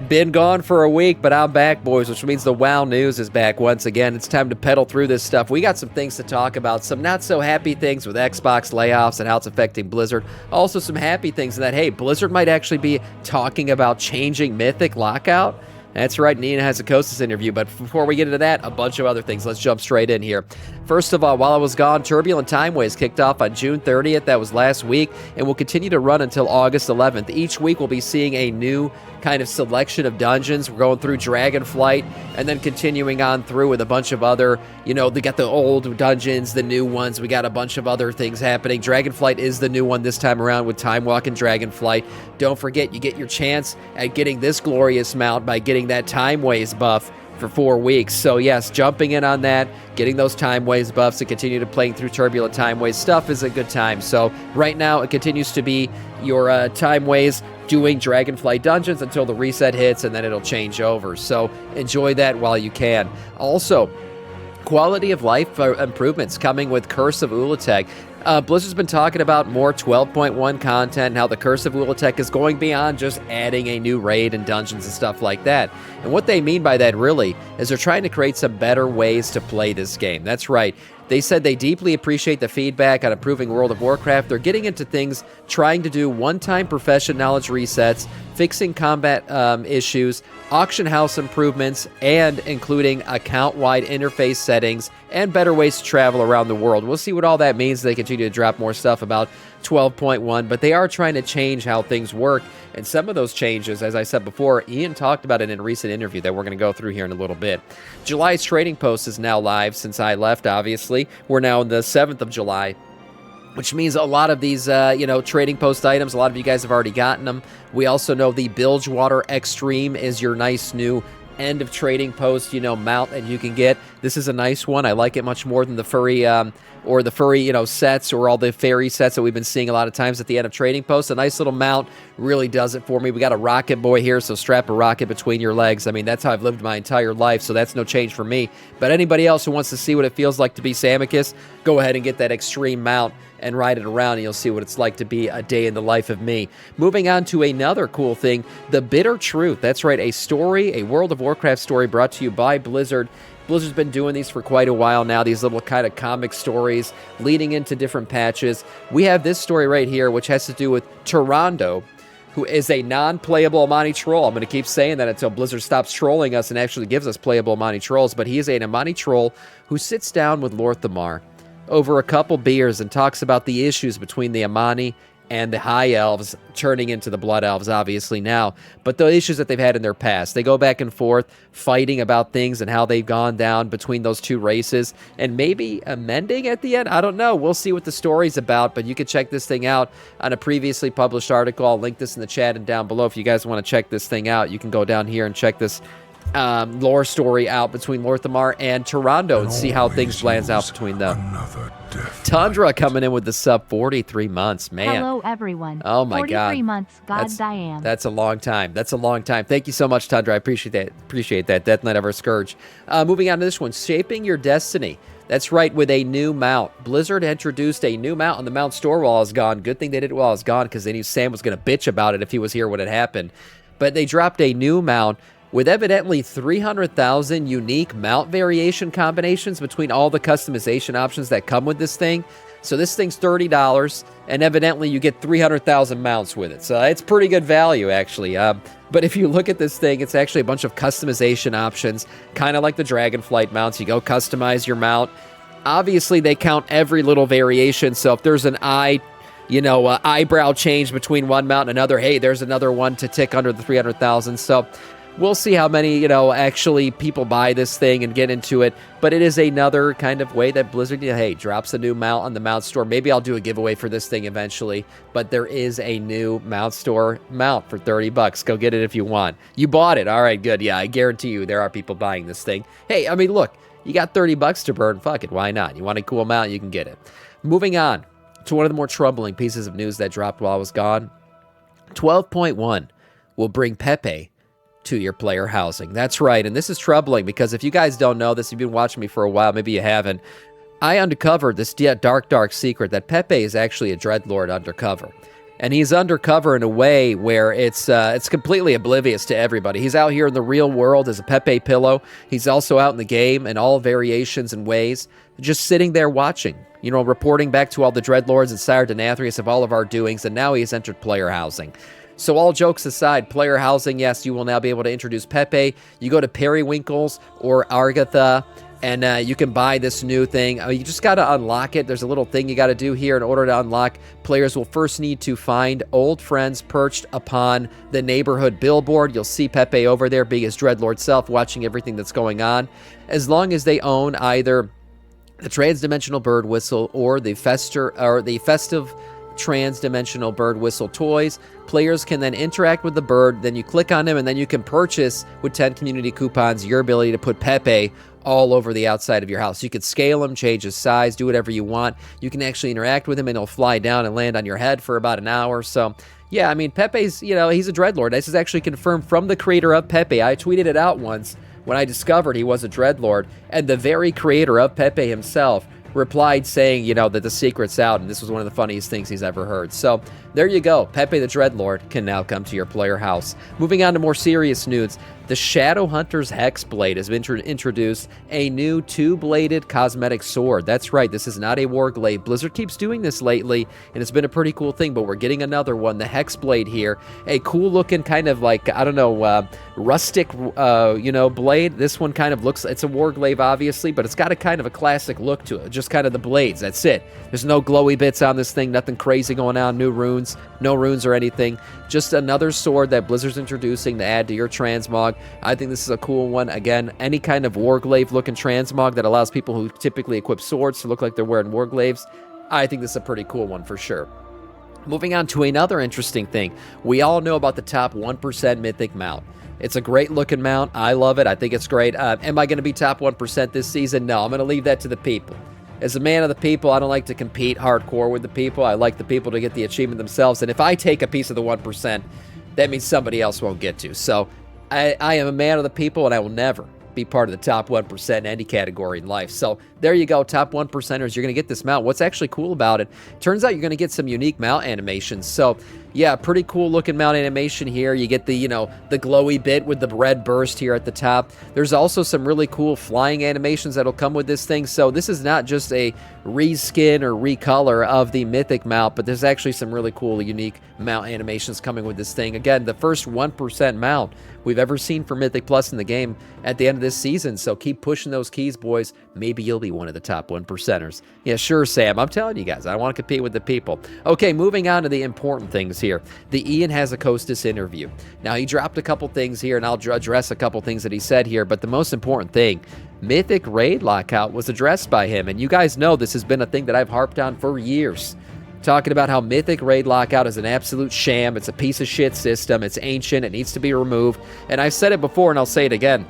Been gone for a week, but I'm back, boys, which means the WoW news is back once again. It's time to pedal through this stuff. We got some things to talk about, some not so happy things with Xbox layoffs and how it's affecting Blizzard. Also some happy things in that, hey, Blizzard might actually be talking about changing Mythic Lockout. That's right, Nina has a Kostas interview, but before we get into that, a bunch of other things. Let's jump straight in here. First of all, while I was gone, Turbulent Timeways kicked off on June 30th. That was last week, and will continue to run until August 11th. Each week, we'll be seeing a new kind of selection of dungeons. We're going through Dragonflight, and then continuing on through with a bunch of other, they got the old dungeons, the new ones. We got a bunch of other things happening. Dragonflight is the new one this time around with Time Walk and Dragonflight. Don't forget, you get your chance at getting this glorious mount by getting that Timeways buff for 4 weeks. So yes, jumping in on that, getting those Timeways buffs, and continue to playing through Turbulent Timeways stuff is a good time. So right now, it continues to be your Timeways doing Dragonflight dungeons until the reset hits, and then it'll change over. So enjoy that while you can. Also, quality of life improvements coming with Curse of Ulatek. Blizzard's been talking about more 12.1 content and how the Curse of Ulatek is going beyond just adding a new raid and dungeons and stuff like that. And what they mean by that really is they're trying to create some better ways to play this game. That's right. They said they deeply appreciate the feedback on improving World of Warcraft. They're getting into things, trying to do one-time profession knowledge resets, fixing combat issues, auction house improvements, and including account-wide interface settings and better ways to travel around the world. We'll see what all that means. They continue to drop more stuff about 12.1, but they are trying to change how things work. And some of those changes, as I said before, Ian talked about it in a recent interview that we're going to go through here in a little bit. July's trading post is now live since I left, obviously. We're now in the 7th of July, which means a lot of these, trading post items, a lot of you guys have already gotten them. We also know the Bilgewater Extreme is your nice new end of trading post, mount that you can get. This is a nice one. I like it much more than the furry, sets or all the fairy sets that we've been seeing a lot of times at the end of trading posts. A nice little mount really does it for me. We got a rocket boy here, so strap a rocket between your legs. I mean, that's how I've lived my entire life, so that's no change for me. But anybody else who wants to see what it feels like to be Samiccus, go ahead and get that extreme mount and ride it around, and you'll see what it's like to be a day in the life of me. Moving on to another cool thing, The Bitter Truth. That's right, a World of Warcraft story brought to you by Blizzard. Blizzard's been doing these for quite a while now, these little kind of comic stories leading into different patches. We have this story right here, which has to do with Tyrande, who is a non-playable Amani troll. I'm going to keep saying that until Blizzard stops trolling us and actually gives us playable Amani trolls, but he is an Amani troll who sits down with Lord Thamar over a couple beers and talks about the issues between the Amani and the High Elves, turning into the Blood Elves, obviously, now. But the issues that they've had in their past. They go back and forth, fighting about things and how they've gone down between those two races, and maybe amending at the end. I don't know. We'll see what the story's about, but you can check this thing out on a previously published article. I'll link this in the chat and down below. If you guys want to check this thing out, you can go down here and check this lore story out between Lord Thamar and Tyrande and see how things plans out between them. Tundra coming in with the sub 43 months, man. Hello, everyone. Oh my God. 43 months, damn. That's a long time. That's a long time. Thank you so much, Tundra. I appreciate that. Death Knight of our Scourge. Moving on to this one, Shaping Your Destiny. That's right, with a new mount. Blizzard introduced a new mount on the mount store while I was gone. Good thing they did it while I was gone, because they knew Sam was going to bitch about it if he was here when it happened. But they dropped a new mount with evidently 300,000 unique mount variation combinations between all the customization options that come with this thing. So this thing's $30, and evidently you get 300,000 mounts with it. So it's pretty good value, actually. But if you look at this thing, it's actually a bunch of customization options, kind of like the Dragonflight mounts. You go customize your mount. Obviously, they count every little variation, so if there's an eyebrow change between one mount and another, hey, there's another one to tick under the 300,000. So we'll see how many, actually people buy this thing and get into it. But it is another kind of way that Blizzard, drops a new mount on the mount store. Maybe I'll do a giveaway for this thing eventually. But there is a new mount store mount for $30. Go get it if you want. You bought it. All right, good. Yeah, I guarantee you there are people buying this thing. Hey, I mean, look, you got $30 to burn. Fuck it. Why not? You want a cool mount, you can get it. Moving on to one of the more troubling pieces of news that dropped while I was gone. 12.1 will bring Pepe to your player housing. That's right, and this is troubling because if you guys don't know this, you've been watching me for a while, maybe you haven't, I uncovered this dark secret that Pepe is actually a Dreadlord undercover. And he's undercover in a way where it's completely oblivious to everybody. He's out here in the real world as a Pepe pillow. He's also out in the game in all variations and ways, just sitting there watching, reporting back to all the Dreadlords and Sire Denathrius of all of our doings, and now he has entered player housing. So all jokes aside, player housing, yes, you will now be able to introduce Pepe. You go to Periwinkles or Argatha, and you can buy this new thing. You just got to unlock it. There's a little thing you got to do here. In order to unlock, players will first need to find old friends perched upon the neighborhood billboard. You'll see Pepe over there being his Dreadlord self, watching everything that's going on. As long as they own either the Transdimensional Bird Whistle or the festive Transdimensional Bird Whistle toys, players can then interact with the bird. Then you click on him, and then you can purchase with 10 community coupons your ability to put Pepe all over the outside of your house. You can scale him, change his size, do whatever you want. You can actually interact with him, and he'll fly down and land on your head for about an hour. So yeah, I mean, Pepe's, he's a Dreadlord. This is actually confirmed from the creator of Pepe. I tweeted it out once when I discovered he was a Dreadlord, and the very creator of Pepe himself replied saying, that the secret's out, and this was one of the funniest things he's ever heard. So there you go. Pepe the Dreadlord can now come to your player house. Moving on to more serious news. The Shadowhunter's Hexblade has been introduced, a new two-bladed cosmetic sword. That's right, this is not a Warglaive. Blizzard keeps doing this lately, and it's been a pretty cool thing, but we're getting another one, the Hexblade here. A cool-looking kind of like, rustic, blade. This one kind of looks, it's a Warglaive, obviously, but it's got a kind of a classic look to it. Just kind of the blades, that's it. There's no glowy bits on this thing, nothing crazy going on, new runes, no runes or anything. Just another sword that Blizzard's introducing to add to your transmog. I think this is a cool one. Again, any kind of Warglaive looking transmog that allows people who typically equip swords to look like they're wearing Warglaives, I think this is a pretty cool one for sure. Moving on to another interesting thing. We all know about the top 1% Mythic mount. It's a great looking mount. I love it. I think it's great. Am I going to be top 1% this season? No, I'm going to leave that to the people. As a man of the people, I don't like to compete hardcore with the people. I like the people to get the achievement themselves. And if I take a piece of the 1%, that means somebody else won't get to. So I am a man of the people, and I will never be part of the top 1% in any category in life. So there you go, top 1%ers. You're going to get this mount. What's actually cool about it, turns out you're going to get some unique mount animations. So yeah, pretty cool looking mount animation here. You get the, the glowy bit with the red burst here at the top. There's also some really cool flying animations that'll come with this thing. So this is not just a reskin or recolor of the Mythic mount, but there's actually some really cool, unique mount animations coming with this thing. Again, the first 1% mount we've ever seen for Mythic Plus in the game at the end of this season. So keep pushing those keys, boys. Maybe you'll be one of the top 1%ers. Yeah, sure, Sam. I'm telling you guys, I want to compete with the people. Okay, moving on to the important things here. The Ian Hazzikostas interview. Now, he dropped a couple things here, and I'll address a couple things that he said here, but the most important thing, Mythic Raid Lockout was addressed by him, and you guys know this has been a thing that I've harped on for years. Talking about how Mythic Raid Lockout is an absolute sham, it's a piece of shit system, it's ancient, it needs to be removed, and I've said it before and I'll say it again.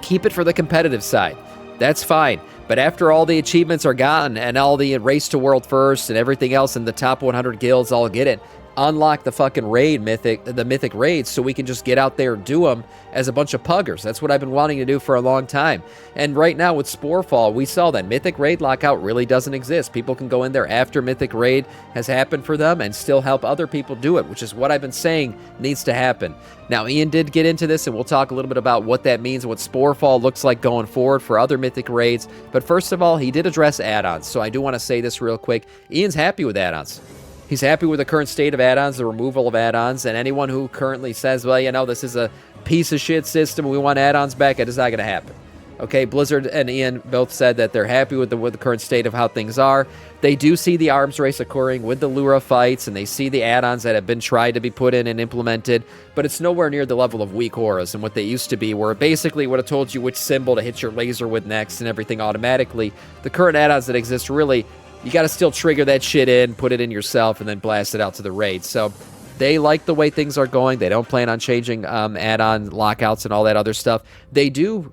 Keep it for the competitive side. That's fine. But after all the achievements are gotten and all the race to world first and everything else in the top 100 guilds all get it, unlock the fucking raid the mythic raids so we can just get out there and do them as a bunch of puggers. That's what I've been wanting to do for a long time. And right now with Sporefall, we saw that Mythic Raid Lockout really doesn't exist. People can go in there after Mythic Raid has happened for them and still help other people do it, which is what I've been saying needs to happen. Now, Ian did get into this, and we'll talk a little bit about what that means, what Sporefall looks like going forward for other Mythic Raids. But first of all, he did address add-ons, so I do want to say this real quick. Ian's happy with add-ons. He's happy with the current state of add-ons, the removal of add-ons, and anyone who currently says, well, this is a piece of shit system, we want add-ons back, it is not going to happen. Okay, Blizzard and Ian both said that they're happy with the current state of how things are. They do see the arms race occurring with the Lura fights, and they see the add-ons that have been tried to be put in and implemented, but it's nowhere near the level of weak auras and what they used to be, where it basically would have told you which symbol to hit your laser with next and everything automatically. The current add-ons that exist, really, you got to still trigger that shit in, put it in yourself, and then blast it out to the raid. So they like the way things are going. They don't plan on changing add-on lockouts and all that other stuff. They do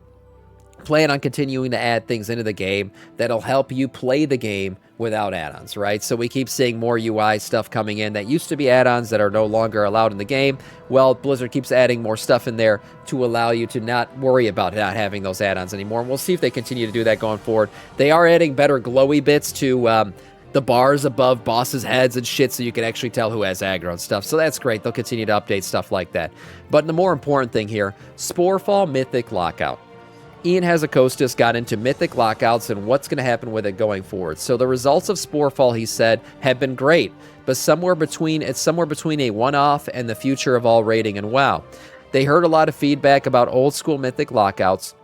plan on continuing to add things into the game that'll help you play the game without add-ons, right? So we keep seeing more UI stuff coming in that used to be add-ons that are no longer allowed in the game. Well, Blizzard keeps adding more stuff in there to allow you to not worry about not having those add-ons anymore. And we'll see if they continue to do that going forward. They are adding better glowy bits to the bars above bosses' heads and shit so you can actually tell who has aggro and stuff. So that's great. They'll continue to update stuff like that. But the more important thing here, Sporefall Mythic Lockout. Ian Hazakostas got into Mythic Lockouts and what's going to happen with it going forward. So the results of Sporefall, he said, have been great, but it's somewhere between a one-off and the future of all raiding and WoW. They heard a lot of feedback about old school Mythic Lockouts.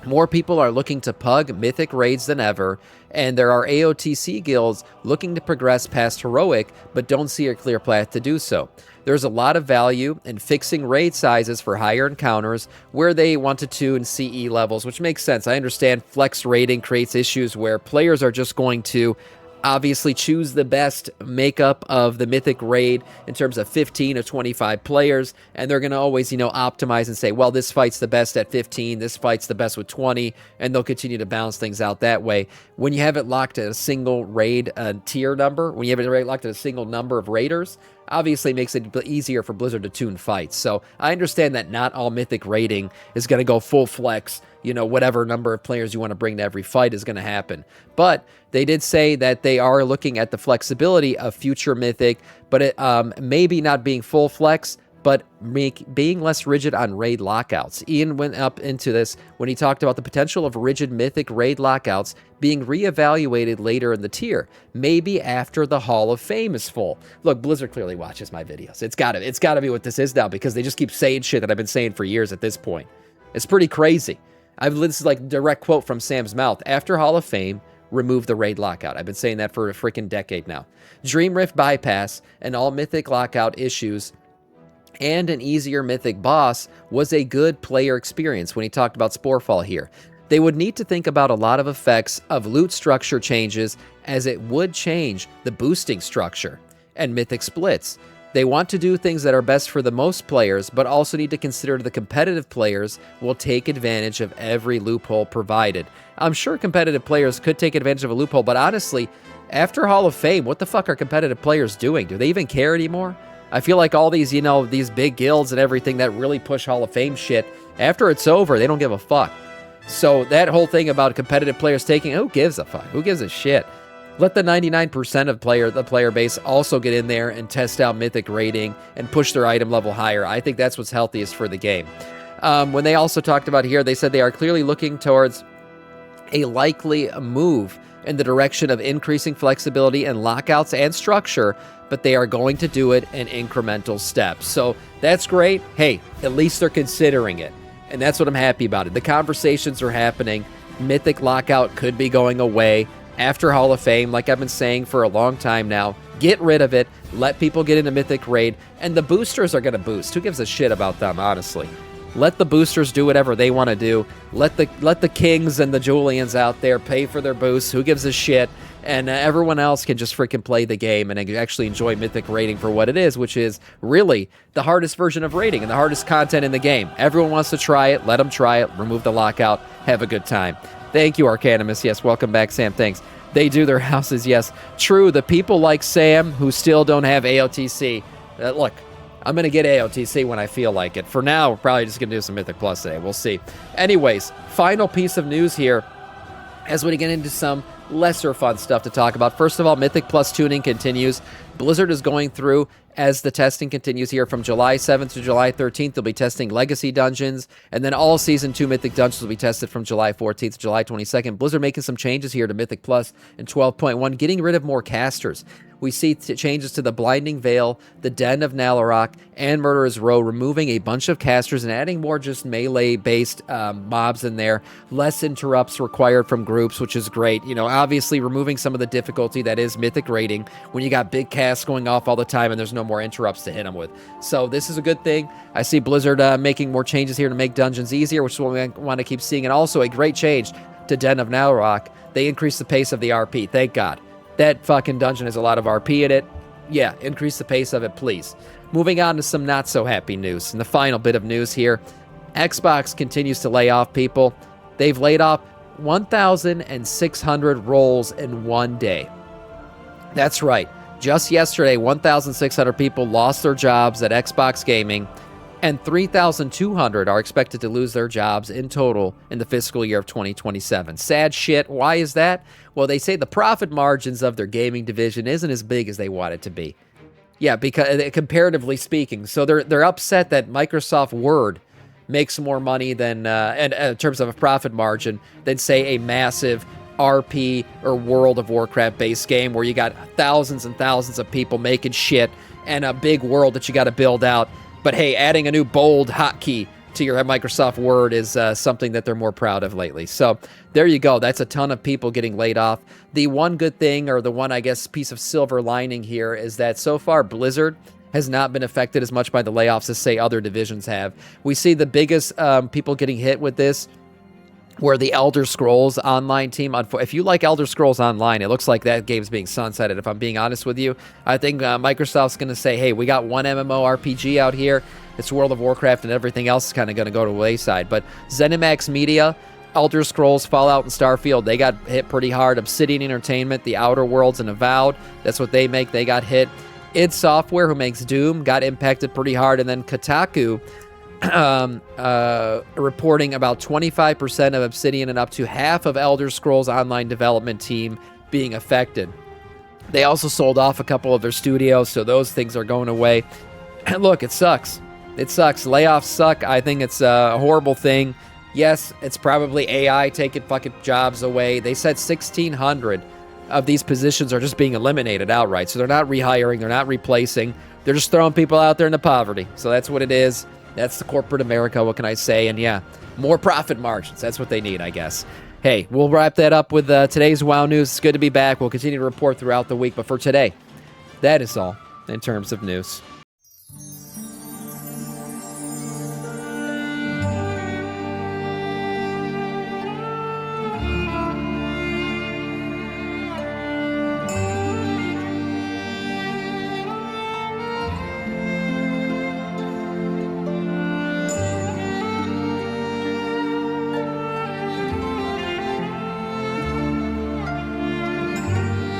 More people are looking to pug Mythic raids than ever, and there are AOTC guilds looking to progress past Heroic, but don't see a clear path to do so. There's a lot of value in fixing raid sizes for higher encounters where they want to tune CE levels, which makes sense. I understand flex raiding creates issues where players are just going to obviously choose the best makeup of the Mythic raid in terms of 15 or 25 players, and they're going to always, optimize and say, well, this fight's the best at 15, this fight's the best with 20, and they'll continue to balance things out that way. When you have it locked at a single raid tier number, when you have it locked at a single number of raiders, obviously it makes it easier for Blizzard to tune fights. So I understand that not all Mythic raiding is going to go full flex, whatever number of players you want to bring to every fight is going to happen. But they did say that they are looking at the flexibility of future Mythic, but it maybe not being full flex, but being less rigid on raid lockouts. Ian went up into this when he talked about the potential of rigid Mythic raid lockouts being reevaluated later in the tier, maybe after the Hall of Fame is full. Look, Blizzard clearly watches my videos. It's gotta be what this is now, because they just keep saying shit that I've been saying for years at this point. It's pretty crazy. This is like a direct quote from Sam's mouth. After Hall of Fame, remove the raid lockout. I've been saying that for a freaking decade now. Dream Rift bypass and all Mythic lockout issues and an easier Mythic boss was a good player experience when he talked about Sporefall here. They would need to think about a lot of effects of loot structure changes, as it would change the boosting structure and Mythic splits. They want to do things that are best for the most players, but also need to consider the competitive players will take advantage of every loophole provided. I'm sure competitive players could take advantage of a loophole, but honestly, after Hall of Fame, what the fuck are competitive players doing? Do they even care anymore? I feel like all these, these big guilds and everything that really push Hall of Fame shit, after it's over, they don't give a fuck. So that whole thing about competitive players taking, who gives a fuck? Who gives a shit? Let the 99% of the player base also get in there and test out Mythic rating and push their item level higher. I think that's what's healthiest for the game. When they also talked about here, they said they are clearly looking towards a likely move in the direction of increasing flexibility in lockouts and structure, but they are going to do it in incremental steps. So that's great. Hey, at least they're considering it. And that's what I'm happy about it. The conversations are happening. Mythic lockout could be going away after Hall of Fame, like I've been saying for a long time now. Get rid of it. Let people get into Mythic raid. And the boosters are going to boost. Who gives a shit about them, honestly? Let the boosters do whatever they want to do. Let the Kings and the Julians out there pay for their boosts. Who gives a shit? And everyone else can just freaking play the game and actually enjoy Mythic raiding for what it is, which is really the hardest version of raiding and the hardest content in the game. Everyone wants to try it. Let them try it. Remove the lockout. Have a good time. Thank you, Arcanimus. Yes, welcome back, Sam. Thanks. They do their houses. Yes, true. The people like Sam who still don't have AOTC. Look, I'm going to get AOTC when I feel like it. For now, we're probably just going to do some Mythic Plus today. We'll see. Anyways, final piece of news here as we get into some lesser fun stuff to talk about. First of all, Mythic Plus tuning continues. Blizzard is going through, as the testing continues here, from July 7th to July 13th. They'll be testing Legacy Dungeons, and then all Season 2 Mythic Dungeons will be tested from July 14th to July 22nd. Blizzard making some changes here to Mythic Plus in 12.1, getting rid of more casters. We see changes to the Blinding Veil, the Den of Nalorok, and Murderer's Row, removing a bunch of casters and adding more just melee-based mobs in there. Less interrupts required from groups, which is great. Obviously removing some of the difficulty that is Mythic raiding when you got big casts going off all the time and there's no more interrupts to hit them with. So this is a good thing. I see Blizzard making more changes here to make dungeons easier, which is what we want to keep seeing. And also a great change to Den of Nalorok. They increased the pace of the RP. Thank God. That fucking dungeon has a lot of RP in it. Yeah, increase the pace of it, please. Moving on to some not-so-happy news. And the final bit of news here, Xbox continues to lay off people. They've laid off 1,600 roles in one day. That's right. Just yesterday, 1,600 people lost their jobs at Xbox Gaming. and 3,200 are expected to lose their jobs in total in the fiscal year of 2027. Sad shit. Why is that? Well, they say the profit margins of their gaming division isn't as big as they want it to be. Yeah, because comparatively speaking. So they're upset that Microsoft Word makes more money than, in terms of a profit margin, than, say, a massive RP or World of Warcraft based game where you got thousands and thousands of people making shit and a big world that you got to build out. But hey, adding a new bold hotkey to your Microsoft Word is something that they're more proud of lately. So there you go. That's a ton of people getting laid off. The one good thing, or the one, I guess, piece of silver lining here is that so far Blizzard has not been affected as much by the layoffs as, say, other divisions have. We see the biggest people getting hit with this where the Elder Scrolls Online team, if you like Elder Scrolls Online, it looks like that game's being sunsetted, if I'm being honest with you. I think Microsoft's going to say, hey, we got one MMORPG out here. It's World of Warcraft, and everything else is kind of going to go to the wayside. But ZeniMax Media, Elder Scrolls, Fallout, and Starfield, they got hit pretty hard. Obsidian Entertainment, The Outer Worlds, and Avowed, that's what they make. They got hit. id Software, who makes Doom, got impacted pretty hard. And then Kotaku, reporting about 25% of Obsidian and up to half of Elder Scrolls Online development team being affected. They also sold off a couple of their studios, so those things are going away. And look, it sucks. It sucks. Layoffs suck. I think it's a horrible thing. Yes, it's probably AI taking fucking jobs away. They said 1,600 of these positions are just being eliminated outright. So they're not rehiring. They're not replacing. They're just throwing people out there into poverty. So that's what it is. That's the corporate America. What can I say? And yeah, more profit margins. That's what they need, I guess. Hey, we'll wrap that up with today's WoW News. It's good to be back. We'll continue to report throughout the week. But for today, that is all in terms of news.